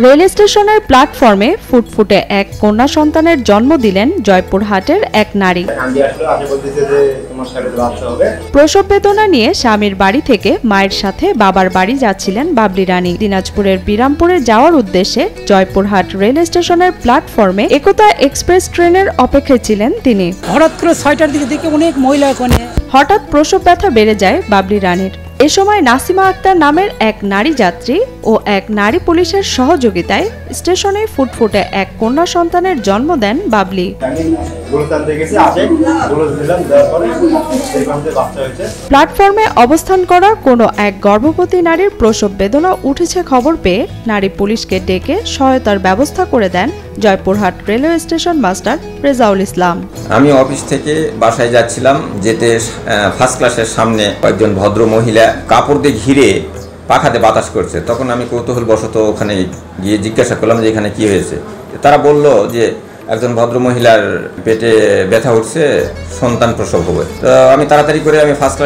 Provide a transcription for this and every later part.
Rail স্টেশনের প্ল্যাটফর্মে ফুটফুটে এক কন্যা সন্তানের জন্ম দিলেন জয়পুরহাটের এক নারী। প্রসব বেদনা নিয়ে স্বামীর বাড়ি থেকে মায়ের সাথে বাবার বাড়ি যাচ্ছিলেন বাবলি রানী। দিনাজপুরের বিরামপুরে যাওয়ার উদ্দেশ্যে জয়পুরহাট রেল স্টেশনের প্ল্যাটফর্মে একতা এক্সপ্রেস ট্রেনের অপেক্ষায় ছিলেন তিনি। হঠাৎ করে 6টার দিকে দেখে অনেক মহিলা হঠাৎ প্রসব ব্যথা বেড়ে যায় বাবলি রানীর। এ সময় নাসিমা আক্তার নামের এক নারী যাত্রী ও এক নারী পুলিশের সহযোগিতায় স্টেশনে ফুটফুটে এক কন্যা সন্তানের জন্ম দেন বাবলি। প্ল্যাটফর্মে অবস্থান করা কোনো এক গর্ভবতী নারীর প্রসব বেদনা উঠেছে খবর পেয়ে নারী পুলিশকে ডেকে সহায়তার ব্যবস্থা করে দেন Joypurhat railway station master Rezaul Islam. আমি অফিস থেকে বাসায় যাচ্ছিলাম, যেতে ফার্স্ট ক্লাসের সামনে কয়েকজন ভদ্র মহিলা কাপড় দিয়ে ঘিরে পাখাতে বাতাস করছে। তখন আমি কৌতূহলবশত ওখানে গিয়ে জিজ্ঞাসা করলাম যে এখানে কি হয়েছে। তারা বলল যে একজন ভদ্র মহিলার পেটে ব্যথা উঠছে, সন্তান প্রসব হবে। তো আমি তাড়াতাড়ি করে ফার্স্ট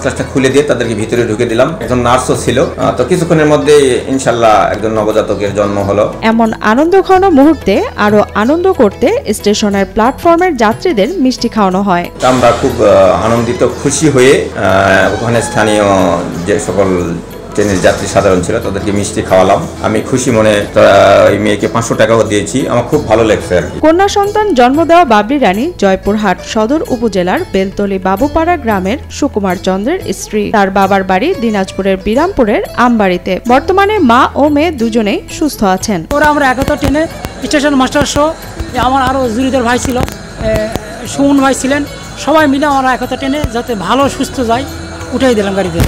ক্লাসটা খুলে দিয়ে তাদেরকে ভিতরে ঢুকে দিলাম। একজন নার্সও ছিল। তো কিছুক্ষণের মধ্যে ইনশাল্লাহ একজন নবজাতকের জন্ম হলো। এমন আনন্দঘন মুহূর্তে আরো আনন্দ করতে স্টেশনের প্ল্যাটফর্মের যাত্রীদের মিষ্টি খাওয়ানো হয়। আমরা খুব আনন্দিত খুশি হয়ে ওখানে স্থানীয় যে সকল ট্রেনের যাত্রী সাধারণ ছিল তাদেরকে মিষ্টি খাওয়ালাম। আমি খুশি মনে ওই মেয়েকে 500 টাকাও দিয়েছি। আমার খুব ভালো লাগছে আর কি। কন্যা সন্তান জন্ম দেওয়া বাবলি রানী জয়পুরহাট সদর উপজেলার বেলতলি বাবুপাড়া গ্রামের সুকুমার চন্দ্রের স্ত্রী। তার বাবার বাড়ি দিনাজপুরের বিরামপুরের আমবাড়িতে। বর্তমানে মা ও মেয়ে দুজনেই সুস্থ আছেন। আমরা একতা ট্রেনে স্টেশন মাস্টার সহ আমার আরো জুরিদার ভাই ছিল, সুমন ভাই ছিলেন, সবাই মিলে আমরা একতা ট্রেনে যাতে ভালো সুস্থ যায় উঠাই দিলাম গাড়িতে।